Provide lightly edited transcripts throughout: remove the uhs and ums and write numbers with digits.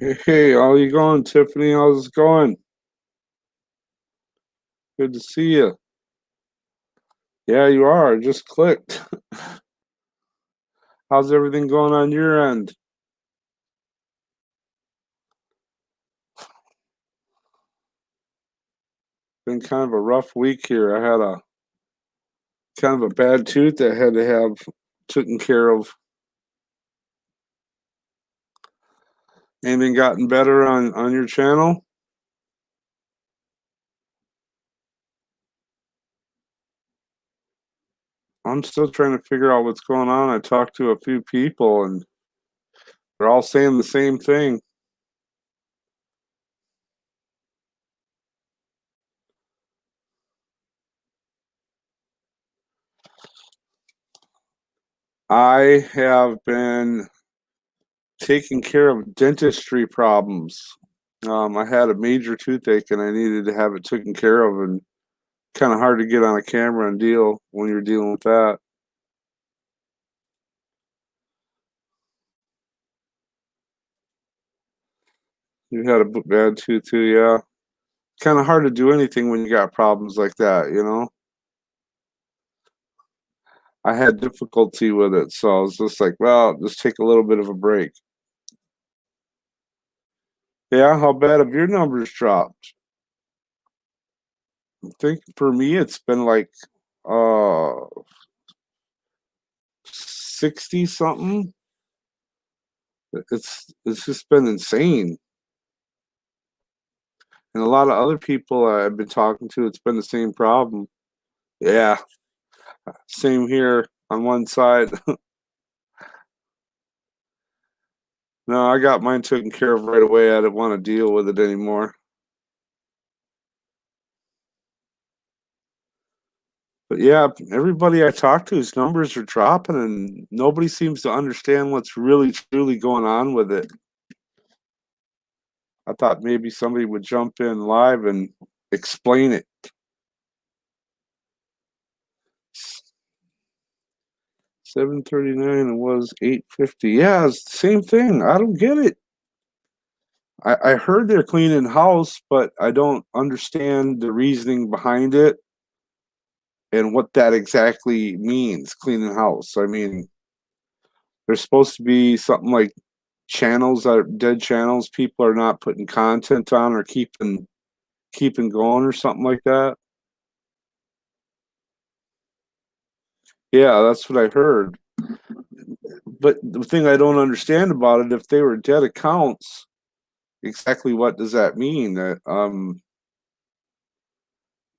Hey, how you going, Tiffany? How's it going? Good to see you. Yeah, you are. Just clicked. How's everything going on your end? Been kind of a rough week here. I had a kind of a bad tooth that I had to have taken care of. Anything gotten better on your channel? I'm still trying to figure out what's going on. I talked to a few people and they're all saying the same thing. I have been taking care of dentistry problems. I had a major toothache and I needed to have it taken care of, and kind of hard to get on a camera and deal when you're dealing with that. You had a bad tooth too, yeah. Kind of hard to do anything when you got problems like that. I had difficulty with it, so I was just like, well, just take a little bit of a break. Yeah, how bad have your numbers dropped? I think for me it's been like uh 60 something. It's just been insane. And a lot of other people I've been talking to, it's been the same problem. Yeah, same here on one side. No, I got mine taken care of right away. I didn't want to deal with it anymore. But yeah, everybody I talk to's numbers are dropping, and nobody seems to understand what's really truly going on with it. I thought maybe somebody would jump in live and explain it. 739, it was 850. Yeah, it's the same thing. I don't get it. I heard they're cleaning house, but I don't understand the reasoning behind it and what that exactly means, cleaning house. I mean, there's supposed to be something like channels that are dead channels people are not putting content on or keeping going or something like that. Yeah, that's what I heard. But the thing I don't understand about it, if they were dead accounts, exactly what does that mean? That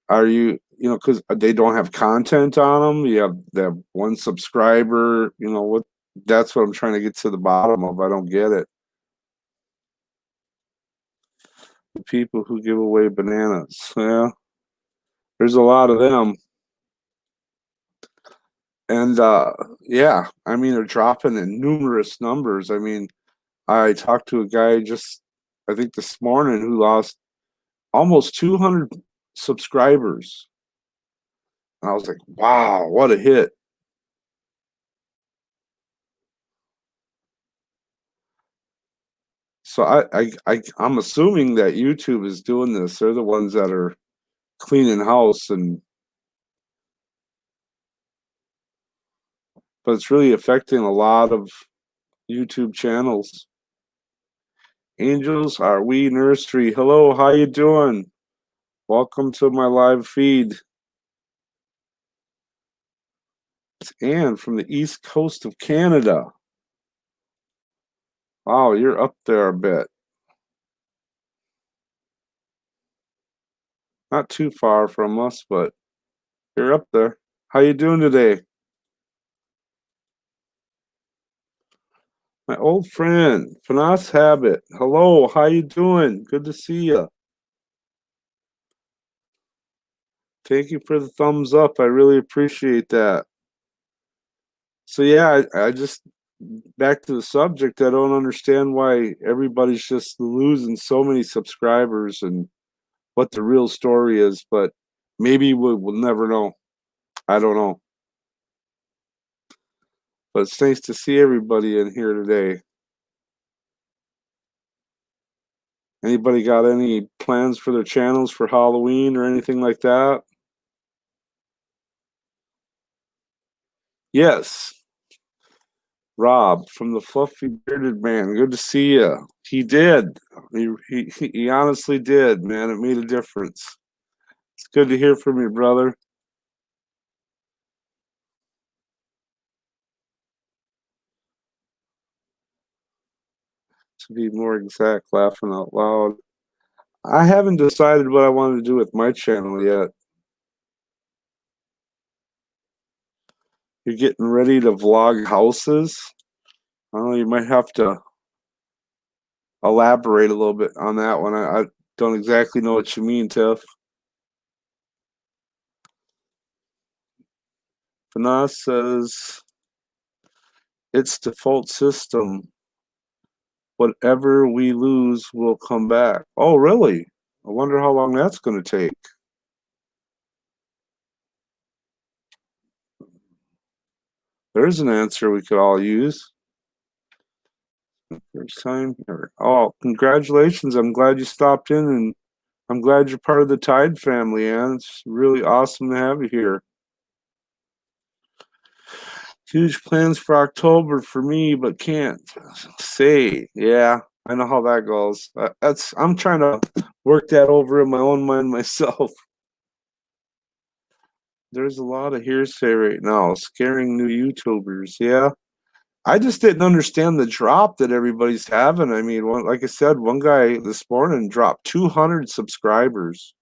are you because they don't have content on them. They have one subscriber. What? That's what I'm trying to get to the bottom of. I don't get it. The people who give away bananas. Yeah, there's a lot of them. And yeah, I mean they're dropping in numerous numbers. I mean, I talked to a guy just I think this morning who lost almost 200 subscribers. And I was like, wow, what a hit. So I'm assuming that YouTube is doing this. They're the ones that are cleaning house, but it's really affecting a lot of YouTube channels. Angels Are We Nursery. Hello, how you doing? Welcome to my live feed. It's Anne from the east coast of Canada. Wow, you're up there a bit. Not too far from us, but you're up there. How you doing today? My old friend, Finas Habit. Hello, how you doing? Good to see you. Thank you for the thumbs up. I really appreciate that. So yeah, I just back to the subject. I don't understand why everybody's just losing so many subscribers and what the real story is, but maybe we'll never know. I don't know. But it's nice to see everybody in here today. Anybody got any plans for their channels for Halloween or anything like that? Yes. Rob from the Fluffy Bearded Man. Good to see you. He did. He honestly did, man. It made a difference. It's good to hear from you, brother. To be more exact, laughing out loud. I haven't decided what I wanted to do with my channel yet. You're getting ready to vlog houses? I don't know, you might have to elaborate a little bit on that one. I don't exactly know what you mean, Tiff. Fanas says its default system. Whatever we lose will come back. Oh, really? I wonder how long that's going to take. There's an answer we could all use. First time here. Oh, congratulations. I'm glad you stopped in, and I'm glad you're part of the Tide family, Ann. It's really awesome to have you here. Huge plans for October for me, but can't say. Yeah, I know how that goes. I'm trying to work that over in my own mind myself. There's a lot of hearsay right now, scaring new YouTubers. Yeah, I just didn't understand the drop that everybody's having. I mean, like I said, one guy this morning dropped 200 subscribers,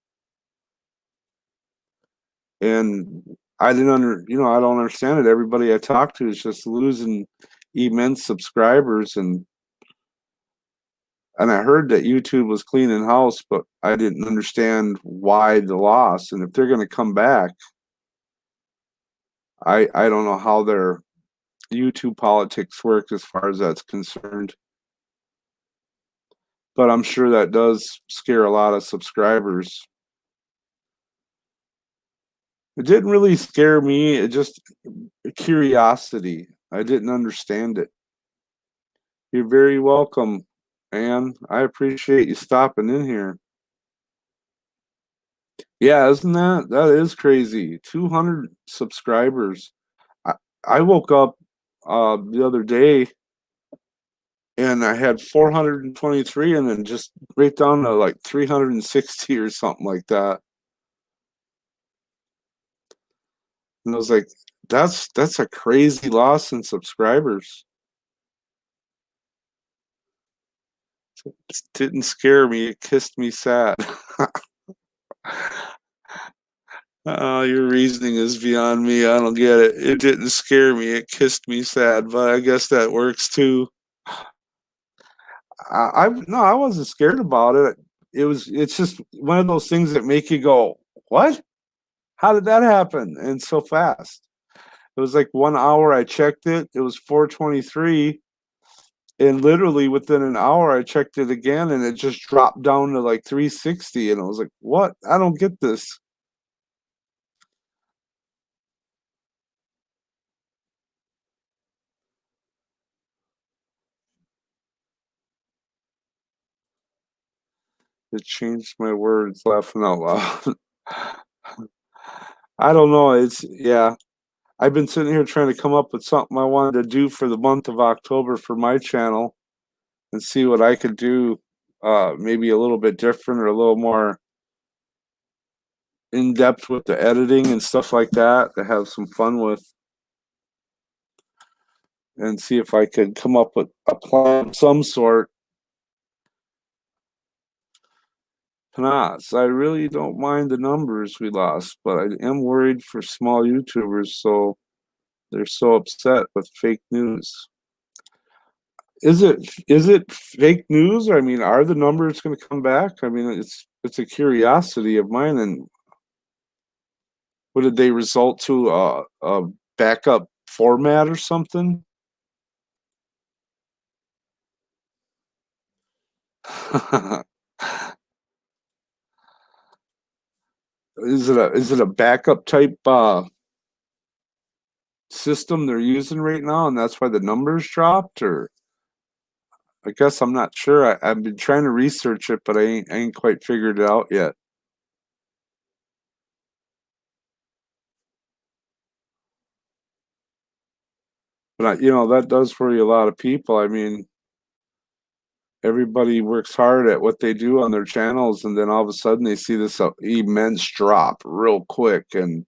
and I didn't I don't understand it. Everybody I talk to is just losing immense subscribers, and I heard that YouTube was cleaning house, but I didn't understand why the loss. And if they're going to come back, I don't know how their YouTube politics work as far as that's concerned. But I'm sure that does scare a lot of subscribers. It didn't really scare me. It just curiosity. I didn't understand it. You're very welcome, Ann. I appreciate you stopping in here. Yeah, isn't that is crazy? 200 subscribers. I, I woke up the other day and I had 423 and then just right down to like 360 or something like that. And I was like, that's a crazy loss in subscribers. It didn't scare me, it kissed me sad. Your reasoning is beyond me. I don't get it. It didn't scare me, it kissed me sad, but I guess that works too. No, I wasn't scared about it. It's just one of those things that make you go, what? How did that happen? And so fast. It was like 1 hour I checked it. It was 423. And literally within an hour I checked it again and it just dropped down to like 360. And I was like, what? I don't get this. It changed my words, laughing out loud. I don't know. Yeah. I've been sitting here trying to come up with something I wanted to do for the month of October for my channel and see what I could do, maybe a little bit different or a little more in depth with the editing and stuff like that to have some fun with, and see if I could come up with a plan of some sort. Panas, I really don't mind the numbers we lost, but I am worried for small YouTubers, so they're so upset with fake news. Is it fake news? I mean, are the numbers going to come back? I mean, it's a curiosity of mine. And what did they result to a backup format or something? Is it a backup type system they're using right now, and that's why the numbers dropped? Or I guess I'm not sure. I've been trying to research it, but I ain't quite figured it out yet. But that does worry a lot of people. I mean, everybody works hard at what they do on their channels, and then all of a sudden they see this immense drop real quick. And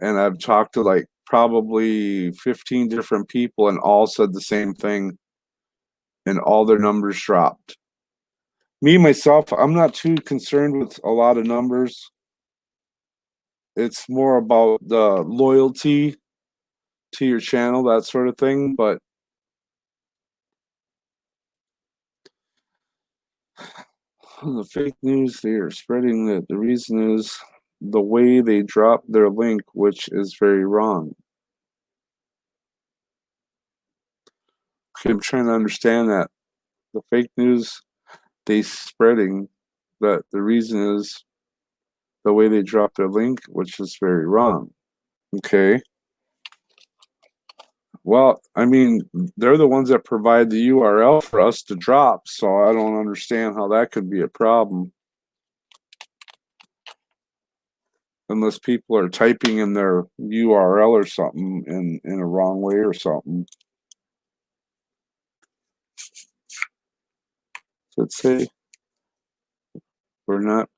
I've talked to like probably 15 different people, and all said the same thing, and all their numbers dropped. Me myself, I'm not too concerned with a lot of numbers. It's more about the loyalty to your channel, that sort of thing. But the fake news they are spreading, that the reason is the way they drop their link, which is very wrong. Okay, I'm trying to understand that. The fake news they spreading, that the reason is the way they drop their link, which is very wrong. Okay. Well, I mean, they're the ones that provide the URL for us to drop, so I don't understand how that could be a problem. Unless people are typing in their URL or something in a wrong way or something. Let's say we're not,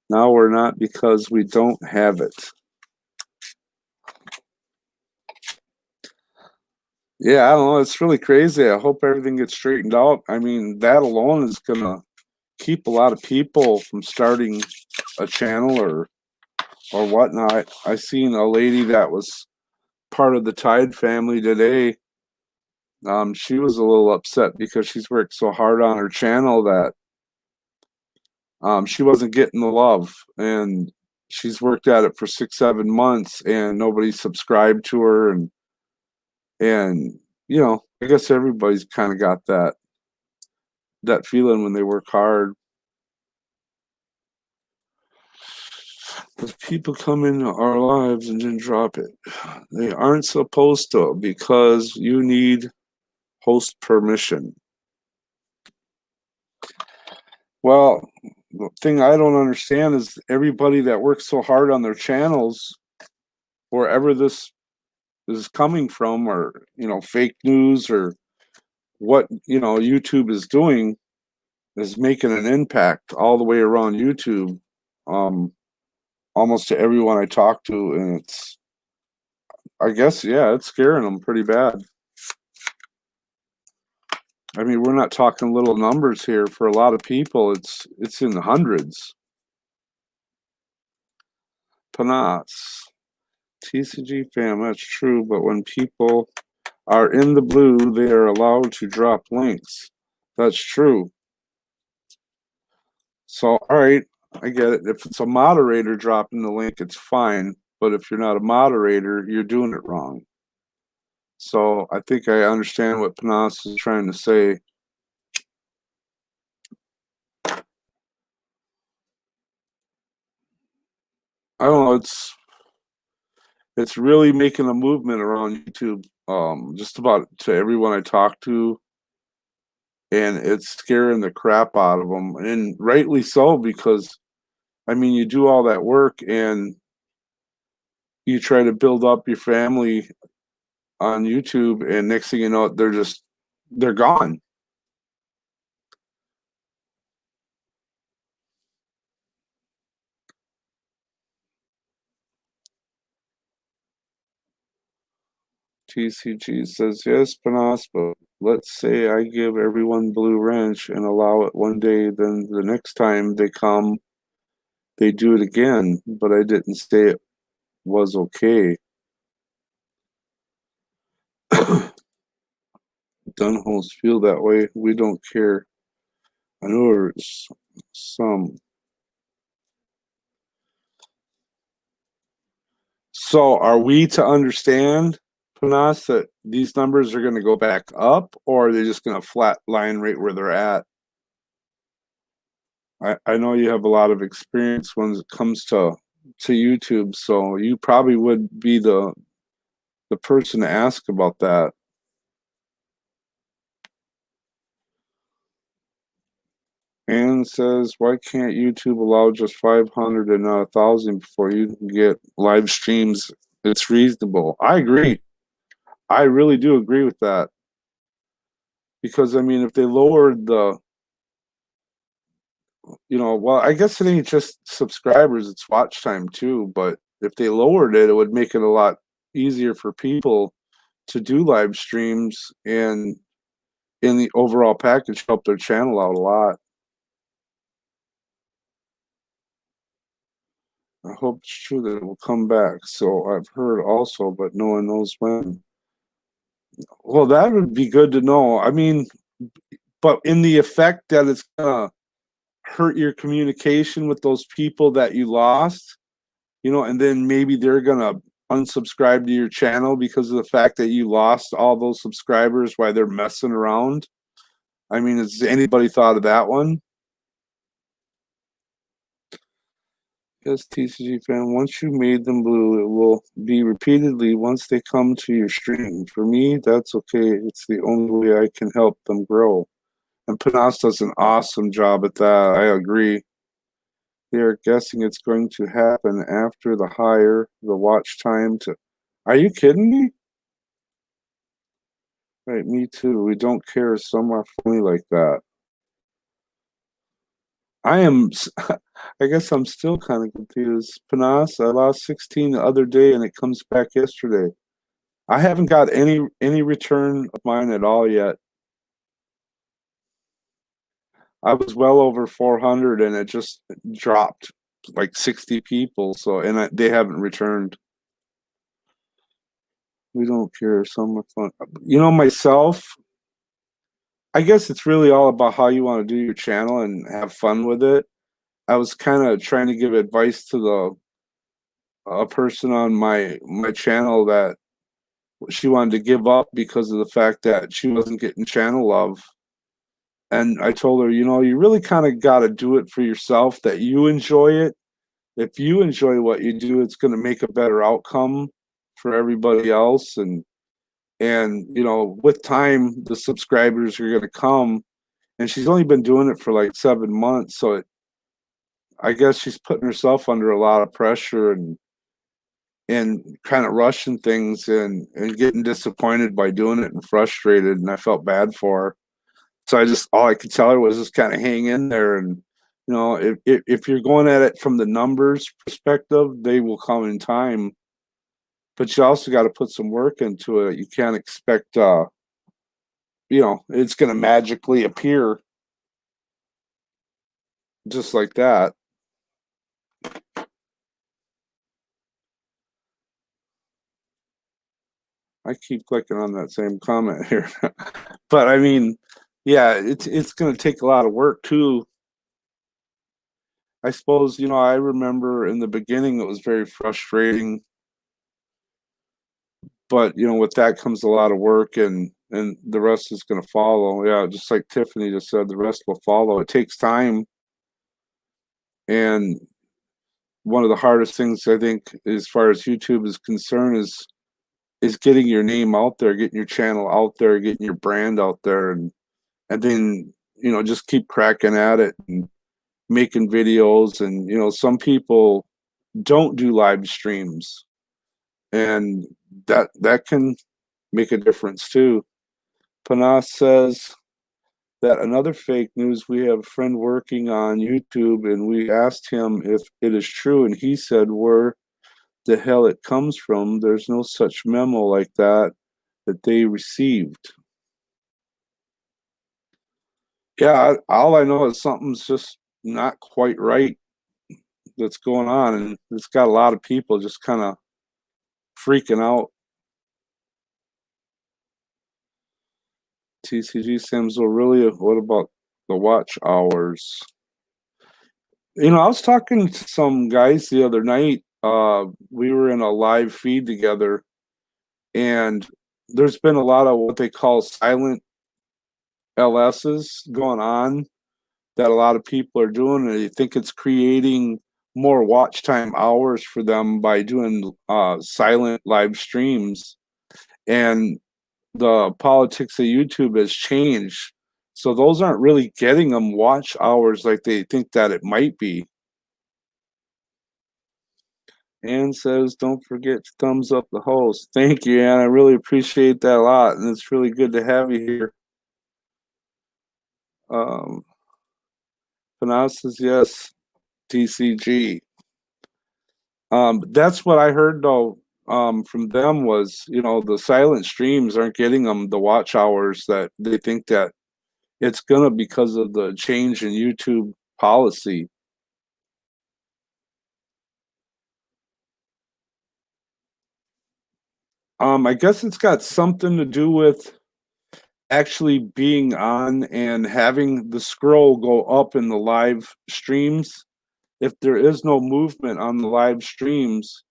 now we're not because we don't have it. Yeah, I don't know. It's really crazy. I hope everything gets straightened out. I mean, that alone is gonna keep a lot of people from starting a channel or whatnot. I seen a lady that was part of the Tide family today. She was a little upset because she's worked so hard on her channel that she wasn't getting the love, and she's worked at it for 6-7 months, and nobody subscribed to her, and I guess everybody's kind of got that feeling when they work hard. But people come into our lives and then drop it. They aren't supposed to, because you need host permission. Well, the thing I don't understand is everybody that works so hard on their channels, wherever this is coming from, or fake news, or what YouTube is doing, is making an impact all the way around YouTube, almost to everyone I talk to, and I guess, yeah, it's scaring them pretty bad. I mean, we're not talking little numbers here. For a lot of people, it's in the hundreds. Panas, TCG fam, that's true, but when people are in the blue, they are allowed to drop links. That's true. So, all right, I get it. If it's a moderator dropping the link, it's fine. But if you're not a moderator, you're doing it wrong. So I think I understand what Panas is trying to say. I don't know. It's really making a movement around YouTube. Just about to everyone I talk to, and it's scaring the crap out of them, and rightly so, because I mean, you do all that work and you try to build up your family on YouTube, and next thing you know, they're gone. TCG says, yes, Panas, but let's say I give everyone Blue Wrench and allow it one day, then the next time they come, they do it again, but I didn't say it was okay. Dunholes feel that way. We don't care. I know there's some. So are we to understand, Panas, that these numbers are going to go back up, or are they just going to flat line right where they're at? I know you have a lot of experience when it comes to YouTube, so you probably would be the person to ask about that. Ann says, why can't YouTube allow just 500 and not 1,000 before you can get live streams? It's reasonable. I agree. I really do agree with that. Because, I mean, if they lowered the, well, I guess it ain't just subscribers, it's watch time too. But if they lowered it, it would make it a lot easier for people to do live streams and in the overall package help their channel out a lot. I hope it's true that it will come back. So I've heard also, but no one knows when. Well, that would be good to know. I mean, but in the effect that it's gonna hurt your communication with those people that you lost, and then maybe they're gonna unsubscribe to your channel because of the fact that you lost all those subscribers while they're messing around. I mean, has anybody thought of that one? Yes, TCG fan, once you made them blue, it will be repeatedly once they come to your stream. For me, that's okay. It's the only way I can help them grow. And Panas does an awesome job at that. I agree. They are guessing it's going to happen after the hire, the watch time to. Are you kidding me? Right, me too. We don't care. Some are funny like that. I am. I guess I'm still kind of confused. Panas, I lost 16 the other day, and it comes back yesterday. I haven't got any return of mine at all yet. I was well over 400, and it just dropped like 60 people. So, and they haven't returned. We don't care. Some are fun. Myself, I guess it's really all about how you want to do your channel and have fun with it. I was kind of trying to give advice to the a person on my channel that she wanted to give up because of the fact that she wasn't getting channel love. And I told her, you really kind of got to do it for yourself, that you enjoy it. If you enjoy what you do, it's going to make a better outcome for everybody else. And with time, the subscribers are going to come. And she's only been doing it for like 7 months. So I guess she's putting herself under a lot of pressure and kind of rushing things and getting disappointed by doing it and frustrated. And I felt bad for her. So all I could tell her was just kind of hang in there. And, if you're going at it from the numbers perspective, they will come in time. But you also got to put some work into it. You can't expect, it's going to magically appear just like that. I keep clicking on that same comment here. But I mean, yeah, it's going to take a lot of work too. I suppose, I remember in the beginning it was very frustrating, but with that comes a lot of work and the rest is going to follow. Yeah, just like Tiffany just said, the rest will follow. It takes time. And one of the hardest things I think as far as YouTube is concerned is getting your name out there, getting your channel out there, getting your brand out there, and then just keep cracking at it and making videos. And some people don't do live streams, and that can make a difference too. Panas says that another fake news, we have a friend working on YouTube, and we asked him if it is true, and he said where the hell it comes from. There's no such memo like that they received. Yeah, all I know is something's just not quite right that's going on, and it's got a lot of people just kind of freaking out. TCG Sims, well, really, what about the watch hours? I was talking to some guys the other night. We were in a live feed together, and there's been a lot of what they call silent LSs going on that a lot of people are doing, and they think it's creating more watch time hours for them by doing silent live streams. And the politics of YouTube has changed. So those aren't really getting them watch hours like they think that it might be. Ann says, don't forget to thumbs up the host. Thank you, Ann. I really appreciate that a lot, and it's really good to have you here. Panas says, yes, TCG. That's what I heard, though, from them was, the silent streams aren't getting them the watch hours that they think that it's going to because of the change in YouTube policy. I guess it's got something to do with actually being on and having the scroll go up in the live streams. If there is no movement on the live streams,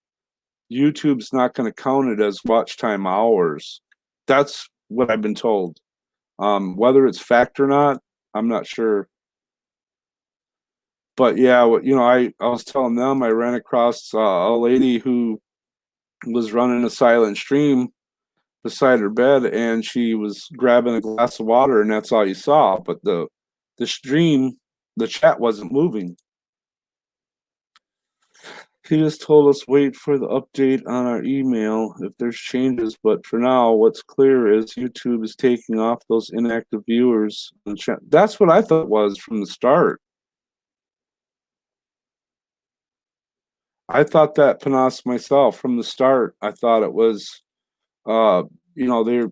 YouTube's not going to count it as watch time hours. That's what I've been told. Whether it's fact or not, I'm not sure. But yeah, I was telling them I ran across a lady who was running a silent stream beside her bed, and she was grabbing a glass of water, and that's all you saw. But the stream, the chat wasn't moving. He just told us wait for the update on our email if there's changes. But for now, what's clear is YouTube is taking off those inactive viewers. That's what I thought it was from the start. I thought that, Panas, myself from the start. I thought it was, they're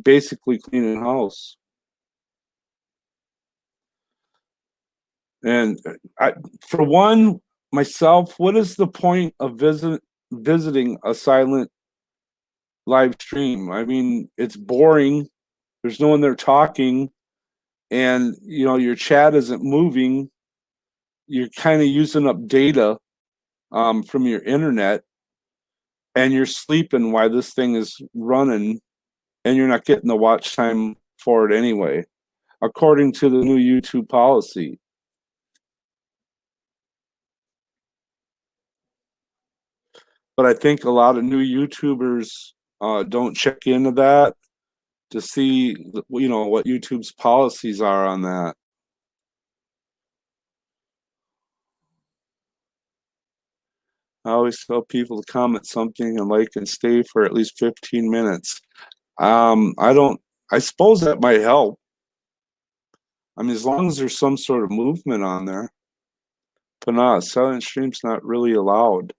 basically cleaning house. And for one, myself, what is the point of visiting a silent live stream? I mean, it's boring. There's no one there talking, and your chat isn't moving. You're kind of using up data from your internet, and you're sleeping while this thing is running, and you're not getting the watch time for it anyway, according to the new YouTube policy. But I think a lot of new YouTubers don't check into that to see, what YouTube's policies are on that. I always tell people to comment something and like and stay for at least 15 minutes. I suppose that might help. I mean, as long as there's some sort of movement on there. But no, silent stream's not really allowed.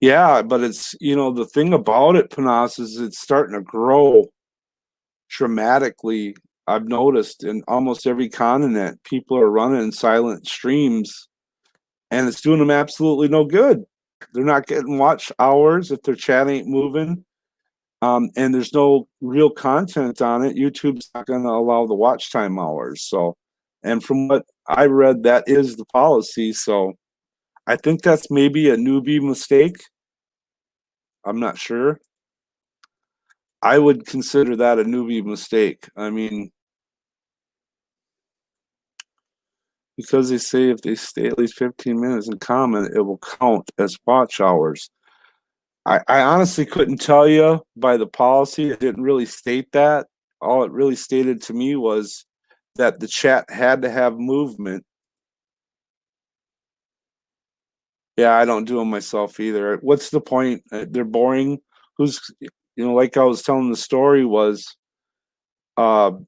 Yeah, but it's, the thing about it, Panas, is it's starting to grow dramatically. I've noticed in almost every continent, people are running silent streams, and it's doing them absolutely no good. They're not getting watch hours if their chat ain't moving, and there's no real content on it. YouTube's not going to allow the watch time hours. So, and from what I read, that is the policy. So, I think that's maybe a newbie mistake. I'm not sure. I would consider that a newbie mistake. I mean, because they say if they stay at least 15 minutes and comment, it will count as watch hours. I honestly couldn't tell you by the policy. It didn't really state that. All it really stated to me was that the chat had to have movement. Yeah, I don't do them myself either. What's the point? They're boring. Who's, like I was telling the story was,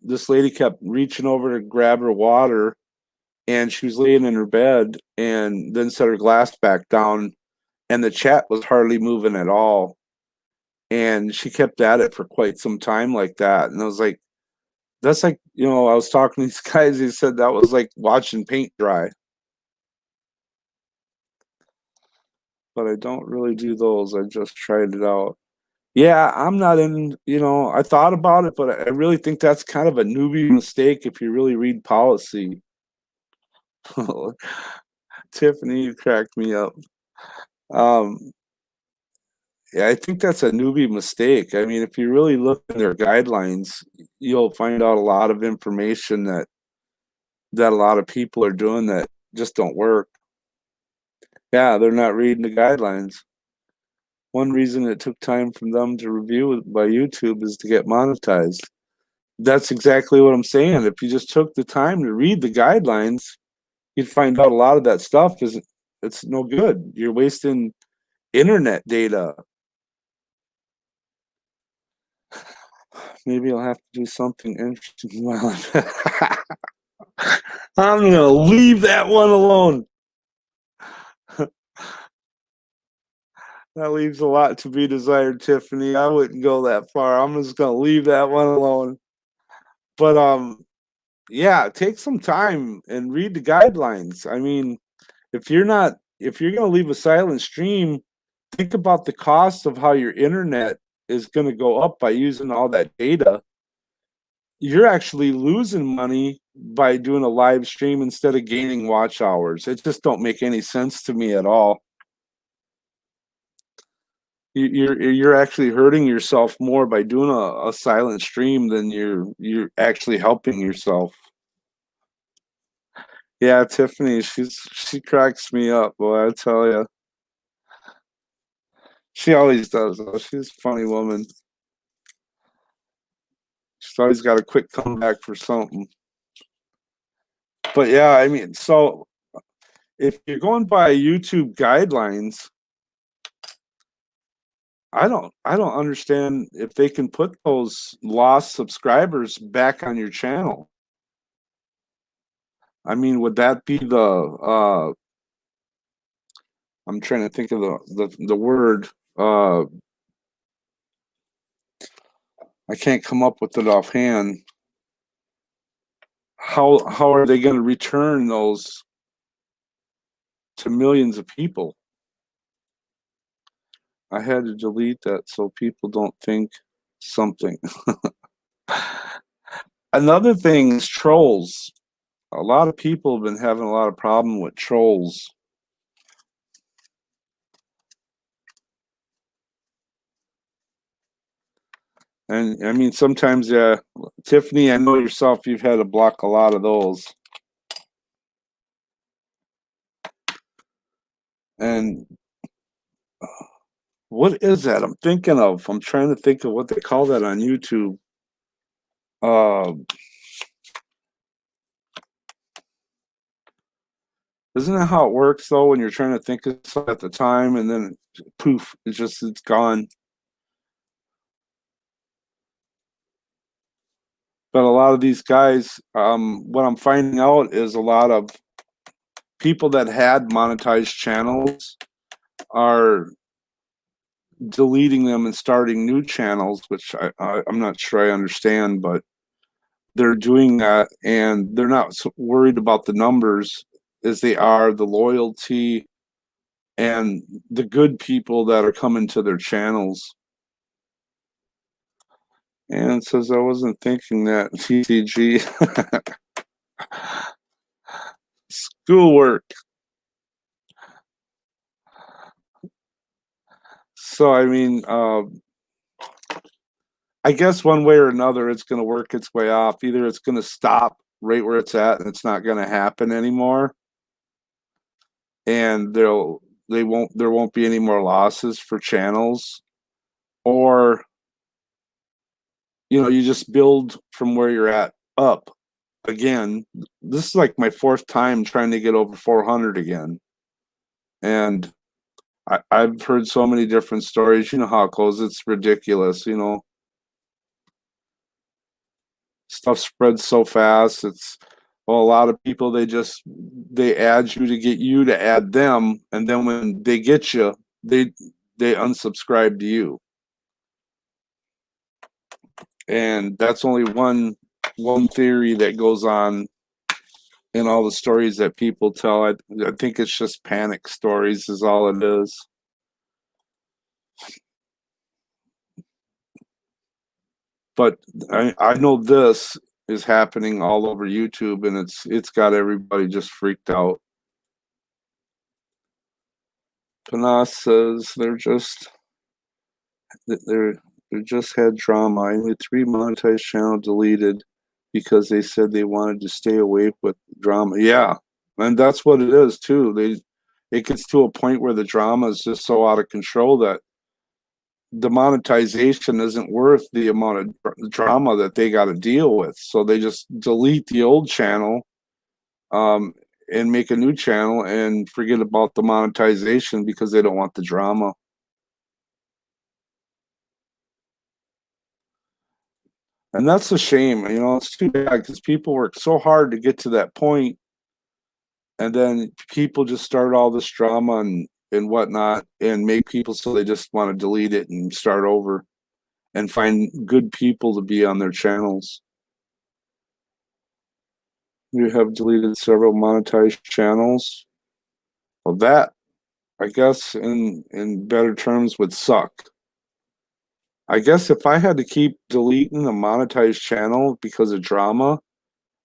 this lady kept reaching over to grab her water, and she was laying in her bed and then set her glass back down, and the chat was hardly moving at all. And she kept at it for quite some time like that. And I was like, that's like, I was talking to these guys, he said that was like watching paint dry. But I don't really do those. I just tried it out. Yeah, I'm not in, I thought about it, but I really think that's kind of a newbie mistake if you really read policy. Tiffany, you cracked me up. Yeah, I think that's a newbie mistake. I mean, if you really look at their guidelines, you'll find out a lot of information that a lot of people are doing that just don't work. Yeah, they're not reading the guidelines. One reason it took time for them to review it by YouTube is to get monetized. That's exactly what I'm saying. If you just took the time to read the guidelines, you'd find out a lot of that stuff isn't, it's no good. You're wasting internet data. Maybe I'll have to do something interesting. Well, I'm gonna leave that one alone. That leaves a lot to be desired, Tiffany. I wouldn't go that far. I'm just gonna leave that one alone. But yeah, take some time and read the guidelines. I mean, if you're gonna leave a silent stream, think about the cost of how your internet is gonna go up by using all that data. You're actually losing money by doing a live stream instead of gaining watch hours. It just don't make any sense to me at all. You're actually hurting yourself more by doing a silent stream than you're actually helping yourself. Yeah, Tiffany, she cracks me up, boy, I tell you. She always does, though. She's a funny woman. She's always got a quick comeback for something. But yeah, I mean, so if you're going by YouTube guidelines, I don't understand if they can put those lost subscribers back on your channel. I mean, would that be the I'm trying to think of the word. I can't come up with it offhand. How are they going to return those to millions of people? I had to delete that so people don't think something. Another thing is trolls. A lot of people have been having a lot of problem with trolls. And I mean, sometimes, yeah, Tiffany, I know yourself, you've had to block a lot of those. And what is that I'm thinking of? I'm trying to think of what they call that on YouTube. Uh, isn't that how it works though? When you're trying to think of something at the time, and then poof, it's gone. But a lot of these guys, what I'm finding out is a lot of people that had monetized channels are deleting them and starting new channels, which I'm not sure I understand, but they're doing that, and they're not so worried about the numbers as they are the loyalty and the good people that are coming to their channels. And it says I wasn't thinking that. TTG. Schoolwork. So I mean, I guess one way or another, it's going to work its way off. Either it's going to stop right where it's at, and it's not going to happen anymore, and there won't be any more losses for channels, or you just build from where you're at up again. This is like my fourth time trying to get over 400 again, and I've heard so many different stories. You know how it goes. It's ridiculous. Stuff spreads so fast. It's well, a lot of people they add you to get you to add them, and then when they get you, they unsubscribe to you. And that's only one theory that goes on in all the stories that people tell. I think it's just panic stories is all it is. But I know this is happening all over YouTube, and it's got everybody just freaked out. Panas says they're just had drama. I had 3 monetized channels deleted because they said they wanted to stay away with drama. Yeah, and that's what it is too. It gets to a point where the drama is just so out of control that the monetization isn't worth the amount of drama that they got to deal with. So they just delete the old channel, um, and make a new channel and forget about the monetization because they don't want the drama. And that's a shame. It's too bad because people work so hard to get to that point, and then people just start all this drama and whatnot and make people so they just want to delete it and start over and find good people to be on their channels. You have deleted several monetized channels. Well, that, I guess, in better terms, would suck. I guess if I had to keep deleting a monetized channel because of drama,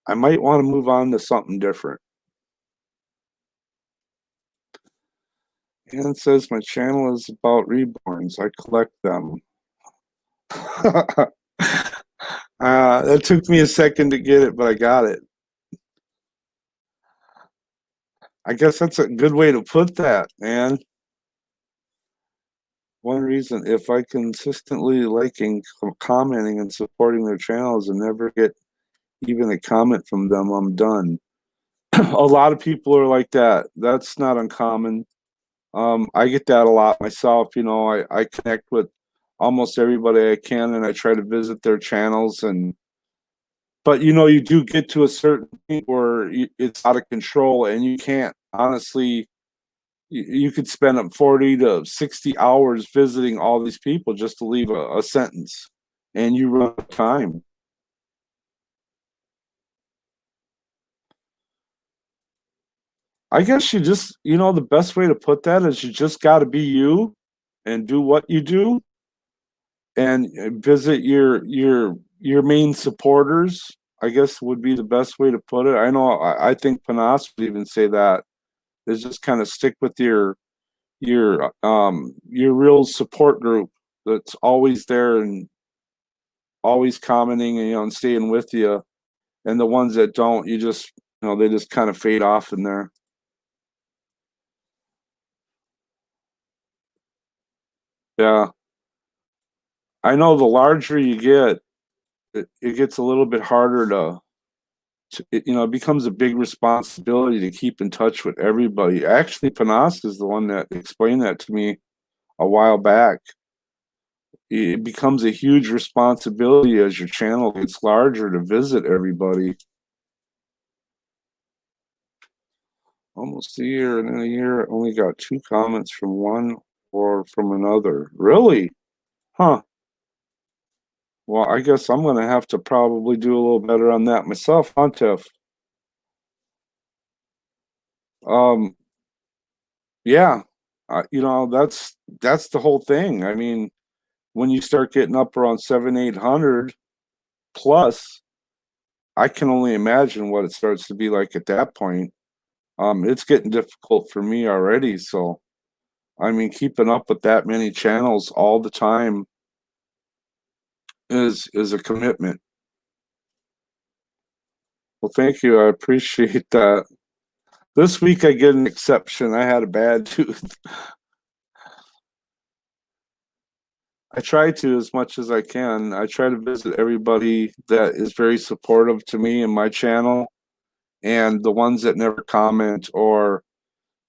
I might want to move on to something different. And it says my channel is about reborns. I collect them. That took me a second to get it, but I got it. I guess that's a good way to put that, man. One reason, if I consistently liking, commenting, and supporting their channels and never get even a comment from them, I'm done. A lot of people are like that. That's not uncommon. I get that a lot myself. I connect with almost everybody I can, and I try to visit their channels. But you do get to a certain point where it's out of control, and you can't honestly. You could spend up 40 to 60 hours visiting all these people just to leave a sentence, and you run out of time. I guess the best way to put that is you just got to be you and do what you do and visit your main supporters. I guess would be the best way to put it. I know I think Panas would even say that is just kind of stick with your real support group that's always there and always commenting and staying with you, and the ones that don't, they just kind of fade off in there. Yeah, I know the larger you get, it gets a little bit harder it becomes a big responsibility to keep in touch with everybody. Actually, Panas is the one that explained that to me a while back. It becomes a huge responsibility as your channel gets larger to visit everybody. Almost a year, and in a year, I only got 2 comments from one or from another. Really? Huh. Well, I guess I'm gonna have to probably do a little better on that myself, huh, Tiff? Um, yeah. That's the whole thing. I mean, when you start getting up around 700, 800 plus, I can only imagine what it starts to be like at that point. It's getting difficult for me already, so I mean, keeping up with that many channels all the time is a commitment. Well, thank you. I appreciate that. This week I get an exception. I had a bad tooth. I try to as much as I can. I try to visit everybody that is very supportive to me and my channel, and the ones that never comment or,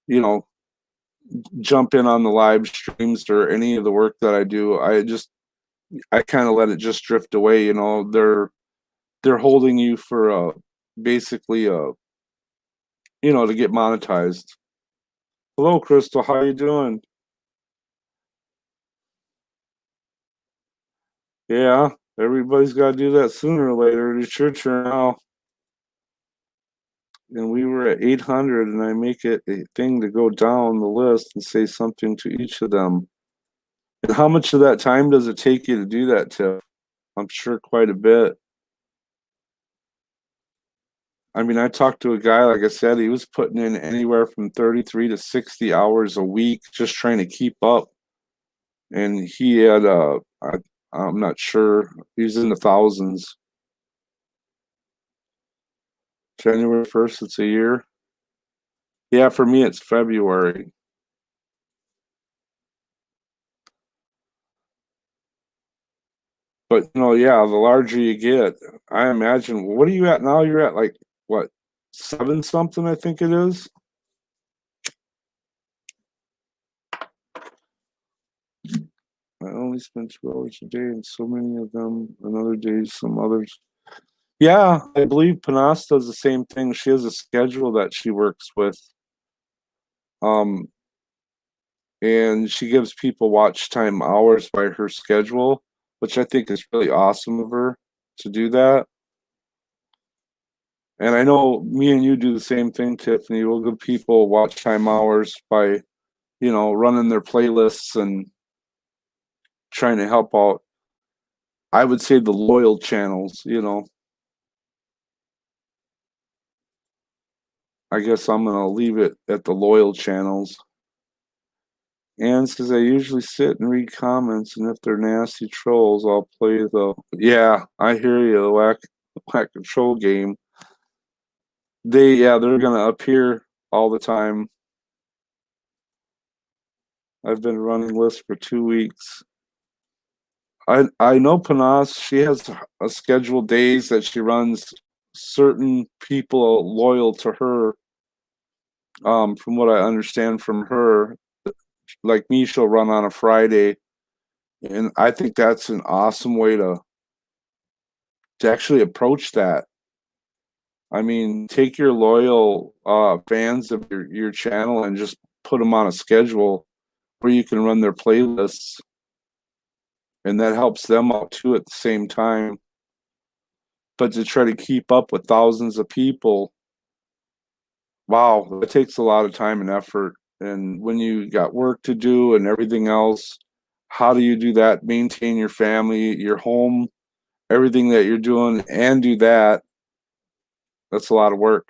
you know, jump in on the live streams or any of the work that I do. I kind of let it just drift away. They're holding you for basically to get monetized. Hello, Crystal. How you doing? Yeah, everybody's got to do that sooner or later. It's your turn now. And we were at 800, and I make it a thing to go down the list and say something to each of them. And how much of that time does it take you to do that, Tiff? I'm sure quite a bit. I mean, I talked to a guy, like I said, he was putting in anywhere from 33 to 60 hours a week just trying to keep up. And he had, I'm not sure, he was in the thousands. January 1st, it's a year. Yeah, for me, it's February. But yeah, the larger you get, I imagine. What are you at now? You're at like what, 7 something? I think it is. I only spend 2 hours a day, and so many of them. Another days, some others. Yeah, I believe Panas does the same thing. She has a schedule that she works with. Um, and she gives people watch time hours by her schedule, which I think is really awesome of her to do that. And I know me and you do the same thing, Tiffany. We'll give people watch time hours by, running their playlists and trying to help out. I would say the loyal channels. I guess I'm gonna leave it at the loyal channels. And says I usually sit and read comments, and if they're nasty trolls, I'll play the. Yeah, I hear you, the whack control game. They're gonna appear all the time. I've been running lists for 2 weeks. I know Panas. She has a scheduled days that she runs certain people loyal to her. From what I understand from her, like me, she'll run on a Friday, and I think that's an awesome way to actually approach that. I mean, take your loyal fans of your channel and just put them on a schedule where you can run their playlists, and that helps them out too at the same time. But to try to keep up with thousands of people, wow, it takes a lot of time and effort. And when you got work to do and everything else, how do you do that? Maintain your family, your home, everything that you're doing, and do that. That's a lot of work.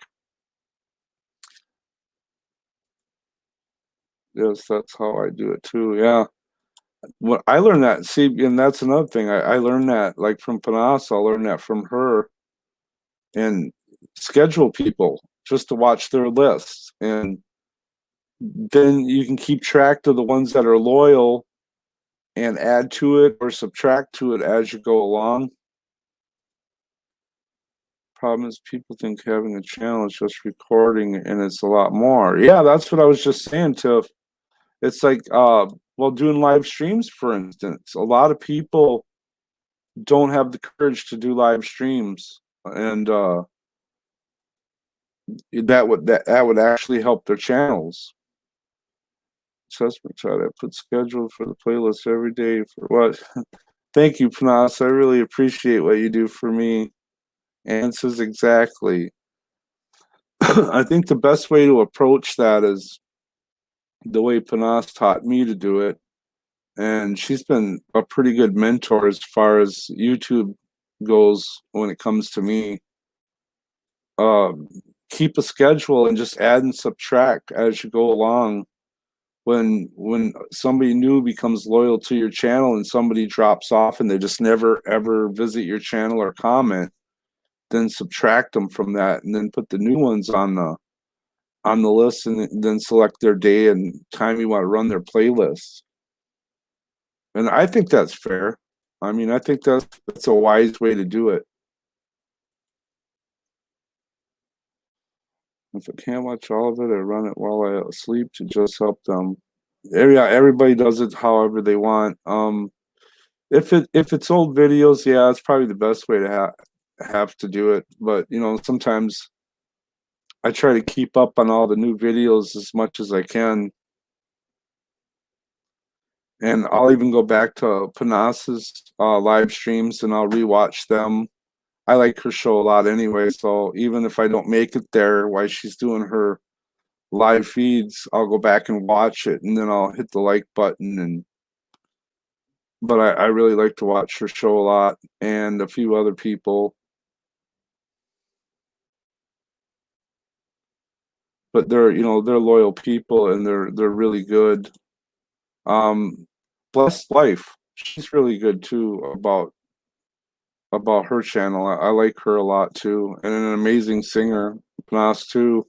Yes, that's how I do it too. Yeah. What I learned that, see, and that's another thing. I learned that like from Panas, I learned that from her, and schedule people just to watch their lists. And then you can keep track of the ones that are loyal and add to it or subtract to it as you go along. Problem is, people think having a channel is just recording, and it's a lot more. Yeah, that's what I was just saying, Tiff. It's like, well, doing live streams, for instance, a lot of people don't have the courage to do live streams, and that would actually help their channels. Tessmer try to put schedule for the playlist every day for what? Thank you, Panas. I really appreciate what you do for me. Answers exactly. I think the best way to approach that is the way Panas taught me to do it. And she's been a pretty good mentor as far as YouTube goes when it comes to me. Um, Keep a schedule and just add and subtract as you go along. When somebody new becomes loyal to your channel and somebody drops off and they just never ever visit your channel or comment, then subtract them from that and then put the new ones on the list, and then select their day and time you want to run their playlists. And I think that's fair. I mean, I think that's a wise way to do it. If I can't watch all of it, I run it while I sleep to just help them. Yeah, everybody does it however they want. If it's old videos, yeah, it's probably the best way to have to do it. But sometimes I try to keep up on all the new videos as much as I can, and I'll even go back to Panas's live streams and I'll rewatch them. I like her show a lot anyway, so even if I don't make it there while she's doing her live feeds, I'll go back and watch it, and then I'll hit the like button. But I really like to watch her show a lot, and a few other people. But they're loyal people, and they're really good. Um, Blessed Life, she's really good too about her channel. I like her a lot too, and an amazing singer, Nas too.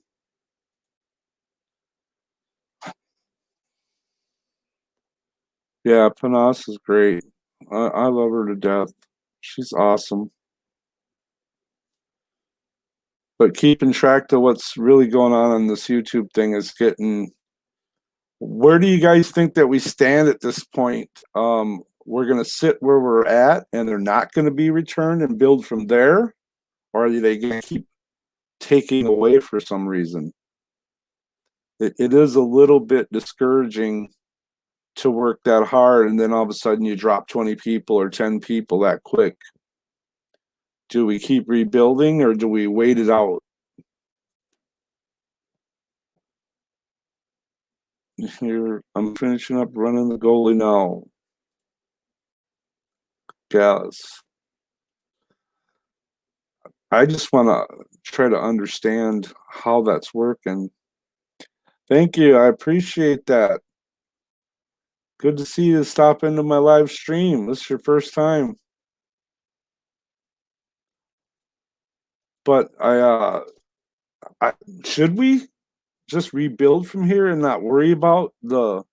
Yeah, Panas is great. I love her to death. She's awesome. But keeping track to what's really going on this YouTube thing is getting. Where do you guys think that we stand at this point? We're going to sit where we're at and they're not going to be returned and build from there? Or are they going to keep taking away for some reason? It is a little bit discouraging to work that hard and then all of a sudden you drop 20 people or 10 people that quick. Do we keep rebuilding or do we wait it out? Here, I'm finishing up running the goalie now. Yes. I just want to try to understand how that's working. Thank you. I appreciate that. Good to see you stop into my live stream. This is your first time. But I should we just rebuild from here and not worry about the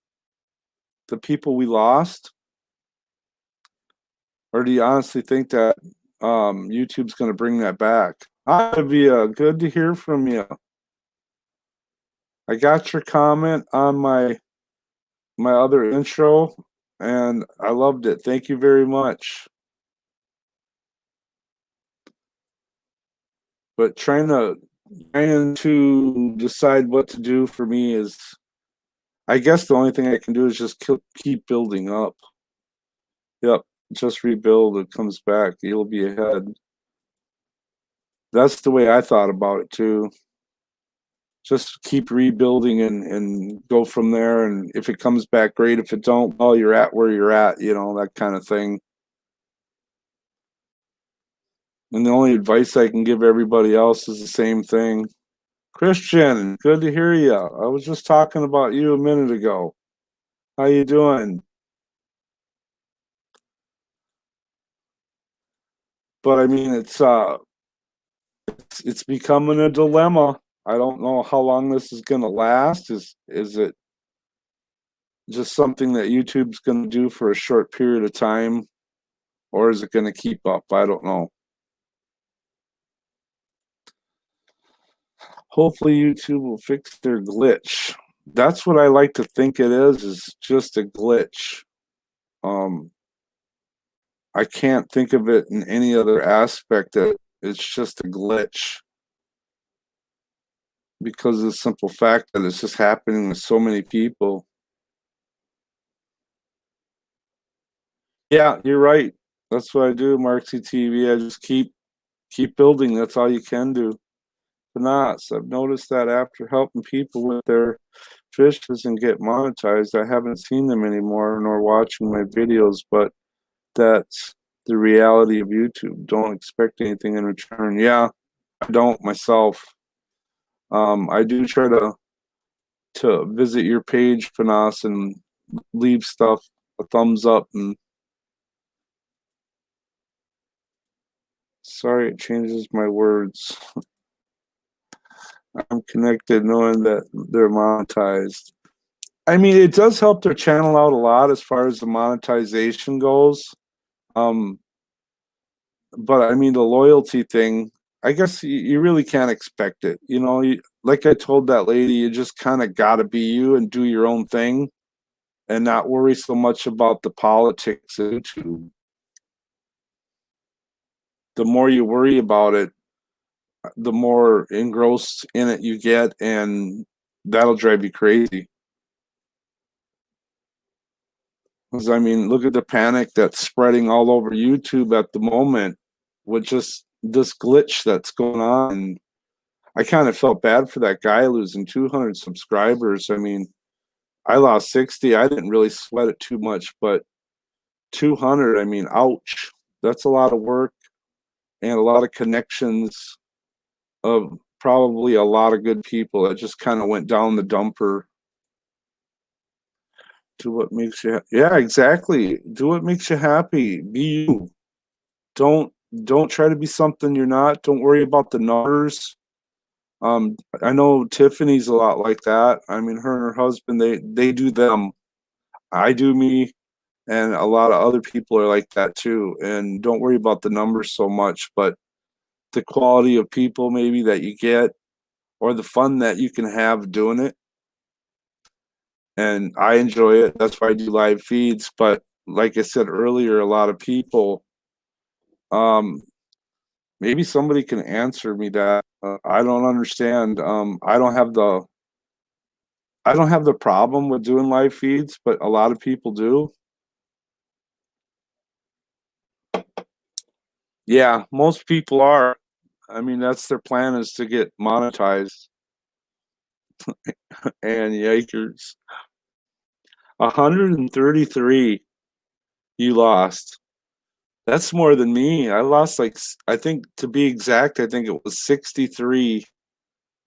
people we lost? Or do you honestly think that YouTube's going to bring that back? Hi, Via. Good to hear from you. I got your comment on my other intro, and I loved it. Thank you very much. But trying to decide what to do for me is, I guess the only thing I can do is just keep building up. Yep, just rebuild. It comes back. You'll be ahead. That's the way I thought about it too. Just keep rebuilding and go from there. And if it comes back, great. If it don't, well, you're at where you're at, that kind of thing. And the only advice I can give everybody else is the same thing. Christian, good to hear you. I was just talking about you a minute ago. How you doing? But I mean, it's becoming a dilemma. I don't know how long this is going to last. Is it just something that YouTube's going to do for a short period of time, or is it going to keep up? I don't know. Hopefully, YouTube will fix their glitch. That's what I like to think it is just a glitch. I can't think of it in any other aspect that it's just a glitch. Because of the simple fact that it's just happening with so many people. Yeah, you're right. That's what I do, Marksy TV. I just keep building. That's all you can do. But I've noticed that after helping people with their fishes and get monetized, I haven't seen them anymore nor watching my videos, but that's the reality of YouTube. Don't expect anything in return. Yeah, I don't myself. I do try to visit your page, Panas, and leave stuff, a thumbs up, and sorry it changes my words. I'm connected knowing that they're monetized. I mean, it does help their channel out a lot as far as the monetization goes. But I mean, the loyalty thing, I guess you really can't expect it. Like I told that lady, you just kind of got to be you and do your own thing and not worry so much about the politics of YouTube. The more you worry about it, the more engrossed in it you get, and that'll drive you crazy. Because I mean, look at the panic that's spreading all over YouTube at the moment with just this glitch that's going on. I kind of felt bad for that guy losing 200 subscribers. I mean, I lost 60. I didn't really sweat it too much, but 200, I mean, ouch. That's a lot of work and a lot of connections of probably a lot of good people that just kind of went down the dumper. Do what makes you yeah, exactly. Do what makes you happy. Be you. Don't try to be something you're not. Don't worry about the numbers. I know Tiffany's a lot like that. I mean, her and her husband, they do them. I do me. And a lot of other people are like that too. And don't worry about the numbers so much, but the quality of people maybe that you get or the fun that you can have doing it. And I enjoy it. That's why I do live feeds. But like I said earlier, a lot of people, um, maybe somebody can answer me that. I don't understand. I don't have the problem with doing live feeds, but a lot of people do. Yeah, most people are. I mean, that's their plan is to get monetized. And yikers. 133 you lost. That's more than me. I lost like I think to be exact, I think it was 63.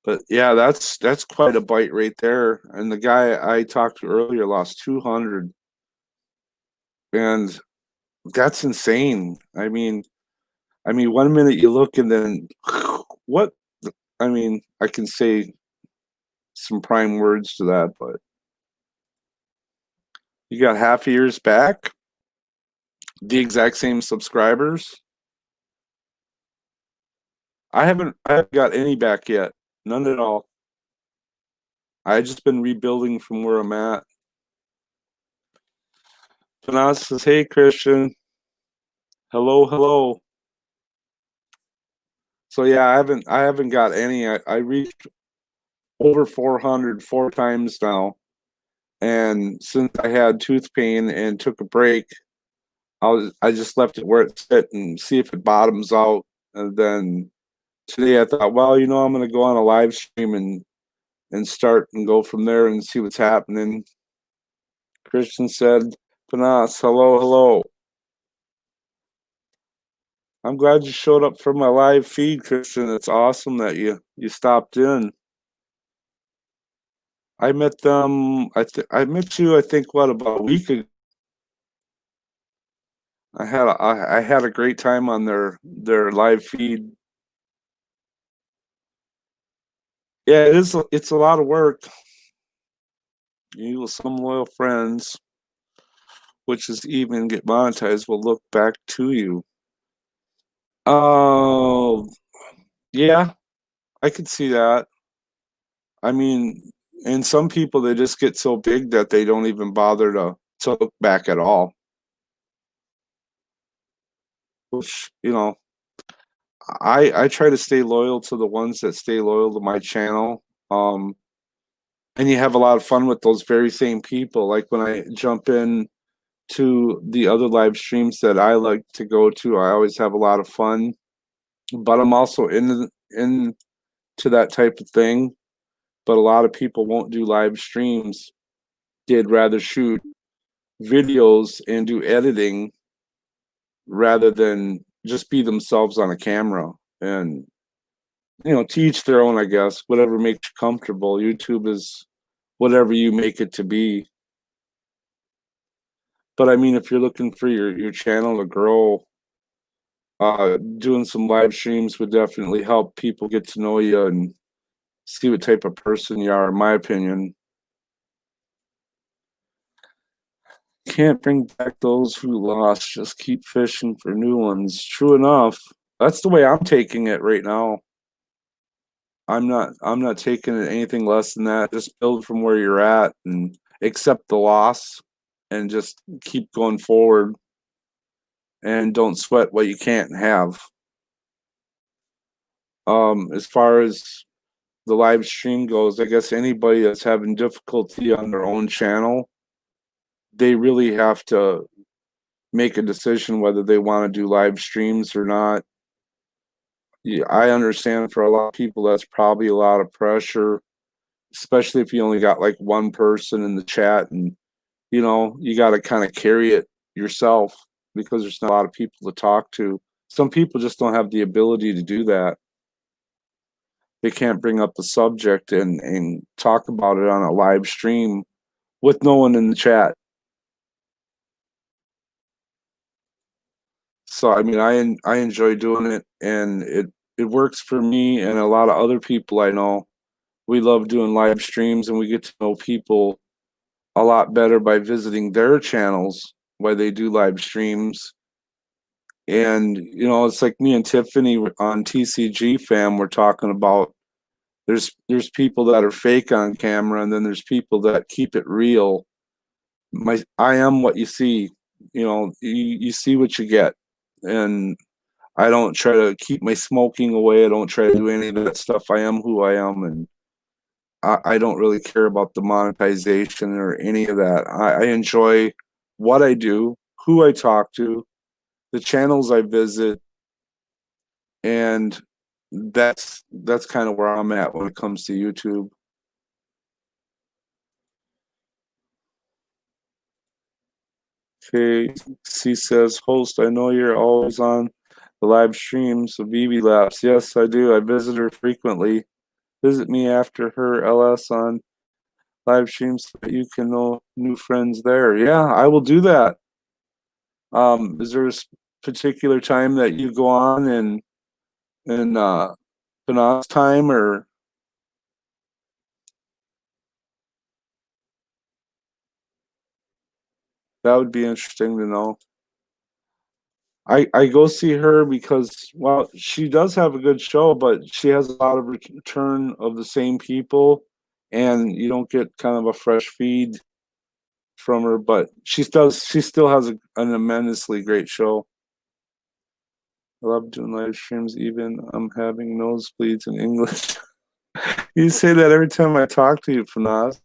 But yeah, that's quite a bite right there. And the guy I talked to earlier lost 200. And that's insane. I mean, 1 minute you look and then what? I mean, I can say some prime words to that, but you got half a year's back, the exact same subscribers. I haven't got any back yet. None at all. I just been rebuilding from where I'm at. Panas says, "Hey Christian, hello, hello." So yeah, I haven't got any. I reached over 400 4 times now, and since I had tooth pain and took a break, I just left it where it sit and see if it bottoms out. And then today I thought, well, I'm gonna go on a live stream and start and go from there and see what's happening. Christian said, "Panas, hello, hello." I'm glad you showed up for my live feed, Christian. It's awesome that you stopped in. I met them. I met you. I think what about a week ago. I had a great time on their live feed. Yeah, it is. It's a lot of work. You with some loyal friends, which is even get monetized, will look back to you. Oh, yeah, I could see that. I mean, and some people they just get so big that they don't even bother to look back at all. Which I try to stay loyal to the ones that stay loyal to my channel. And you have a lot of fun with those very same people. Like when I jump in to the other live streams that I like to go to, I always have a lot of fun. But I'm also into that type of thing. But a lot of people won't do live streams. They'd rather shoot videos and do editing rather than just be themselves on a camera. And to each their own, I guess. Whatever makes you comfortable. YouTube is whatever you make it to be. But I mean, if you're looking for your channel to grow, doing some live streams would definitely help people get to know you and see what type of person you are, in my opinion. Can't bring back those who lost, just keep fishing for new ones. True enough. That's the way I'm taking it right now. I'm not taking it anything less than that. Just build from where you're at and accept the loss and just keep going forward and don't sweat what you can't have. As far as the live stream goes, I guess anybody that's having difficulty on their own channel, they really have to make a decision whether they want to do live streams or not. Yeah, I understand for a lot of people that's probably a lot of pressure, especially if you only got like one person in the chat and you got to kind of carry it yourself because there's not a lot of people to talk to. Some people just don't have the ability to do that. They can't bring up the subject and talk about it on a live stream with no one in the chat. So I mean, I enjoy doing it, and it works for me and a lot of other people I know. We love doing live streams, and we get to know people a lot better by visiting their channels why they do live streams. And it's like me and Tiffany on TCG fam, we're talking about there's people that are fake on camera, and then there's people that keep it real. I am what you see. You see what you get. And I don't try to keep my smoking away. I don't try to do any of that stuff. I am who I am, and I don't really care about the monetization or any of that. I enjoy what I do, who I talk to, the channels I visit, and that's kind of where I'm at when it comes to YouTube. Okay, C says, host, I know you're always on the live streams of BB Labs. Yes, I do. I visit her frequently. Visit me after her LS on live streams so that you can know new friends there. Yeah, I will do that. Is there a particular time that you go on in Panav's time, or that would be interesting to know. I go see her because, well, she does have a good show, but she has a lot of return of the same people, and you don't get kind of a fresh feed from her. But she still has an immensely great show. I love doing live streams, even I'm having nosebleeds in English. You say that every time I talk to you, Fanaz.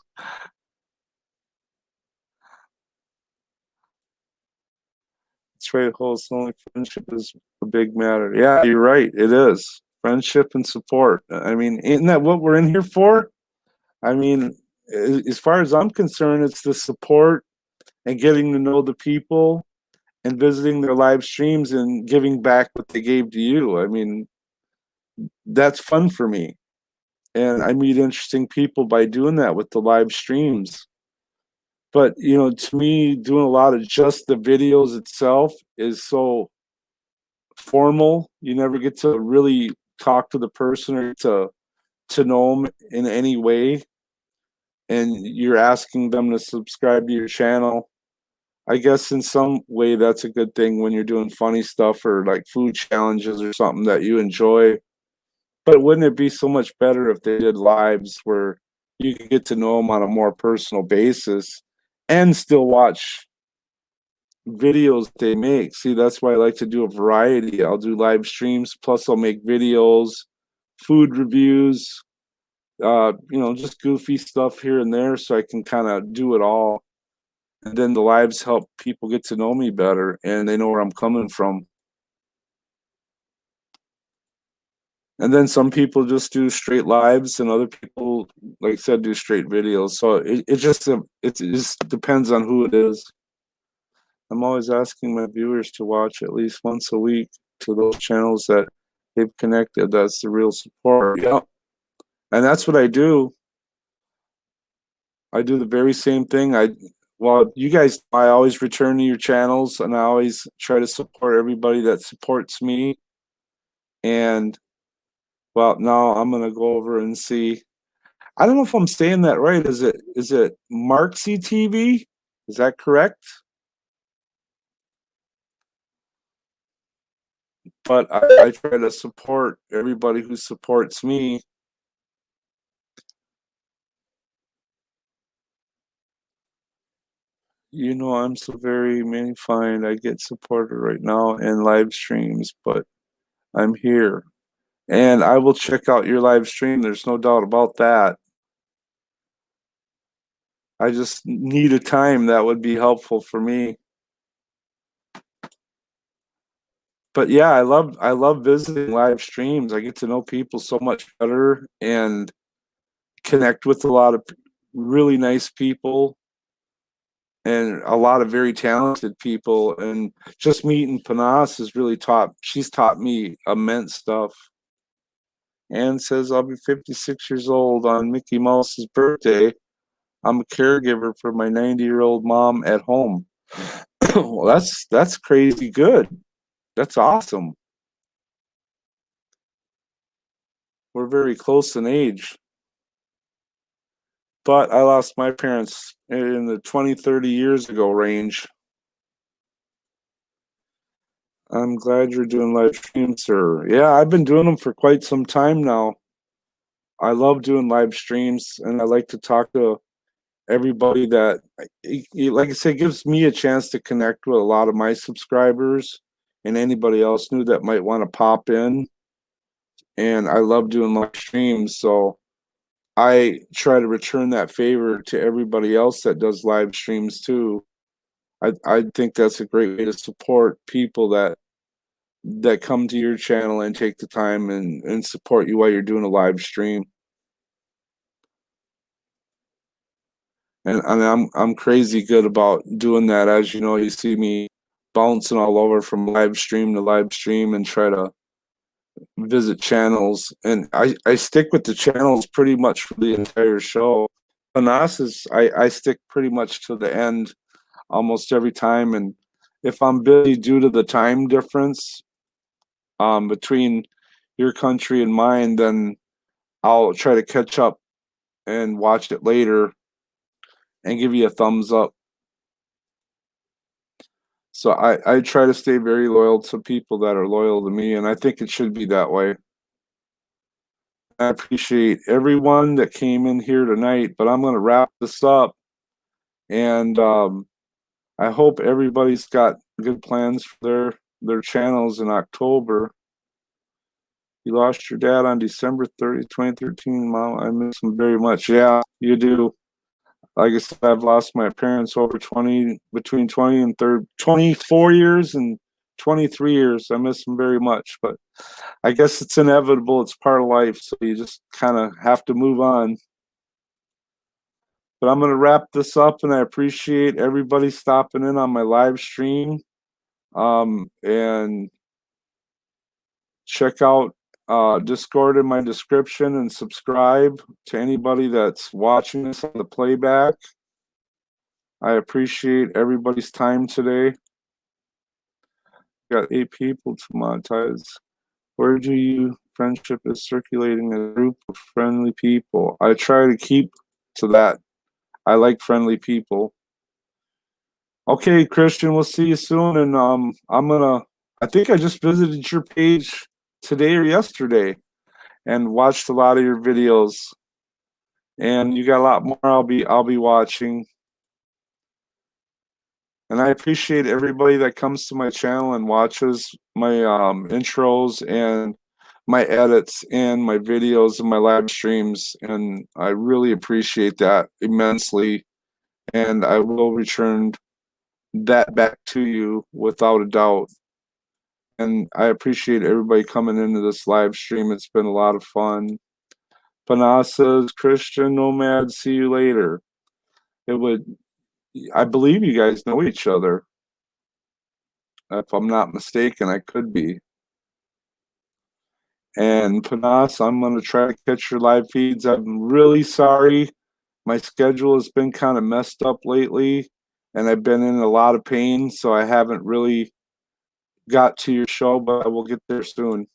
That's right, host. Only friendship is a big matter. Yeah, you're right. It is. Friendship and support. I mean, isn't that what we're in here for? I mean, as far as I'm concerned, it's the support and getting to know the people and visiting their live streams and giving back what they gave to you. I mean, that's fun for me. And I meet interesting people by doing that with the live streams. But, to me, doing a lot of just the videos itself is so formal. You never get to really talk to the person or to know them in any way. And you're asking them to subscribe to your channel. I guess in some way that's a good thing when you're doing funny stuff or like food challenges or something that you enjoy. But wouldn't it be so much better if they did lives where you could get to know them on a more personal basis and still watch videos they make? See, that's why I like to do a variety. I'll do live streams, plus I'll make videos, food reviews, just goofy stuff here and there so I can kind of do it all. And then the lives help people get to know me better and they know where I'm coming from. And then some people just do straight lives and other people, like I said, do straight videos. So it just depends on who it is. I'm always asking my viewers to watch at least once a week to those channels that they've connected. That's the real support. Yeah. And that's what I do. I do the very same thing. You guys, I always return to your channels and I always try to support everybody that supports me. And well, now I'm gonna go over and see. I don't know if I'm saying that right. Is it Marksy TV? Is that correct? But I try to support everybody who supports me. I'm so very magnified. I get supported right now in live streams, but I'm here. And I will check out your live stream. There's no doubt about that. I just need a time that would be helpful for me. But yeah, I love visiting live streams. I get to know people so much better and connect with a lot of really nice people and a lot of very talented people. And just meeting Panas has really she's taught me immense stuff. Anne says, I'll be 56 years old on Mickey Mouse's birthday. I'm a caregiver for my 90-year-old mom at home. Well, that's crazy good. That's awesome. We're very close in age. But I lost my parents in the 20, 30 years ago range. I'm glad you're doing live streams, sir. Yeah, I've been doing them for quite some time now. I love doing live streams, and I like to talk to everybody that, like I said, gives me a chance to connect with a lot of my subscribers and anybody else new that might want to pop in. And I love doing live streams, so I try to return that favor to everybody else that does live streams too. I think that's a great way to support people that come to your channel and take the time and support you while you're doing a live stream. And I'm crazy good about doing that. As you know, you see me bouncing all over from live stream to live stream and try to visit channels. And I stick with the channels pretty much for the entire show. Panasas, I stick pretty much to the end almost every time. And if I'm busy due to the time difference between your country and mine, then I'll try to catch up and watch it later and give you a thumbs up. So I try to stay very loyal to people that are loyal to me, and I think it should be that way. I appreciate everyone that came in here tonight, but I'm going to wrap this up, and I hope everybody's got good plans for their channels in October. You lost your dad on December 30th, 2013. Mom, I miss him very much. Yeah, you do. Like I said, I've lost my parents over between 20 and 24 years and 23 years. I miss them very much, but I guess it's inevitable. It's part of life, so you just kind of have to move on. But I'm going to wrap this up, and I appreciate everybody stopping in on my live stream. And check out Discord in my description and subscribe to anybody that's watching this on the playback. I appreciate everybody's time today. Got 8 people to monetize. Where do you friendship is circulating a group of friendly people? I try to keep to that. I like friendly people. Okay, Christian, we'll see you soon. And I think I just visited your page today or yesterday and watched a lot of your videos. And you got a lot more I'll be watching. And I appreciate everybody that comes to my channel and watches my intros and my edits and my videos and my live streams. And I really appreciate that immensely. And I will return that back to you without a doubt. And I appreciate everybody coming into this live stream. It's been a lot of fun. Panasas, Christian Nomad, see you later. I believe you guys know each other. If I'm not mistaken, I could be. And Panas, I'm going to try to catch your live feeds. I'm really sorry. My schedule has been kind of messed up lately, and I've been in a lot of pain, so I haven't really got to your show, but I will get there soon.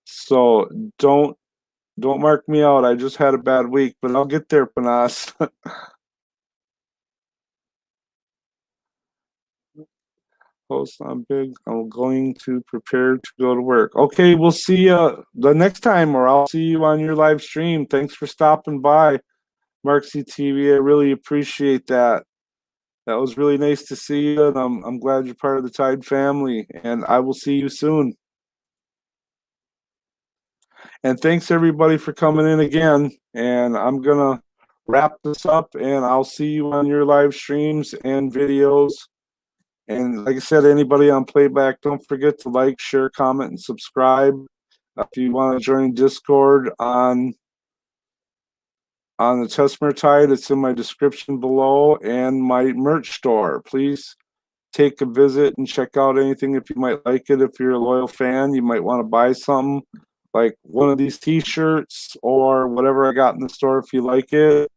So don't mark me out. I just had a bad week, but I'll get there, Panas. Post on big. I'm going to prepare to go to work. Okay, we'll see you the next time, or I'll see you on your live stream. Thanks for stopping by, Marksy TV. I really appreciate that. That was really nice to see you, and I'm glad you're part of the Tide family. And I will see you soon. And thanks everybody for coming in again. And I'm gonna wrap this up, and I'll see you on your live streams and videos. And like I said, anybody on playback, don't forget to like, share, comment, and subscribe. If you want to join Discord on the Tessmer Tide, it's in my description below and my merch store. Please take a visit and check out anything if you might like it. If you're a loyal fan, you might want to buy something like one of these t-shirts or whatever I got in the store if you like it.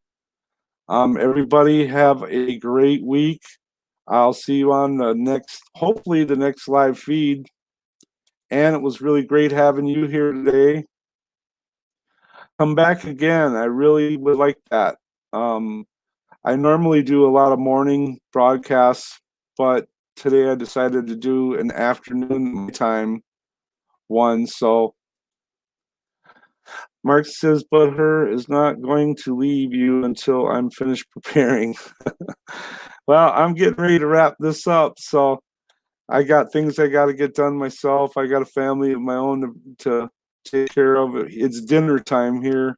Everybody have a great week. I'll see you on hopefully the next live feed. And it was really great having you here today. Come back again. I really would like that. I normally do a lot of morning broadcasts, but today I decided to do an afternoon time one. So Mark says, but her is not going to leave you until I'm finished preparing. Well, I'm getting ready to wrap this up. So I got things I got to get done myself. I got a family of my own to take care of. It's dinner time here.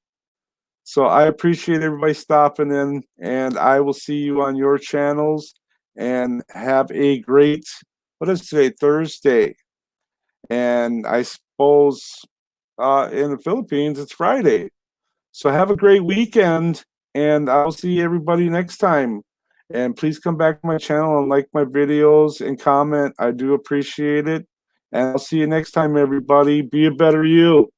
So I appreciate everybody stopping in, and I will see you on your channels. And have a great, what is today? Thursday. And I suppose in the Philippines, it's Friday. So have a great weekend, and I'll see everybody next time. And please come back to my channel and like my videos and comment. I do appreciate it. And I'll see you next time, everybody. Be a better you.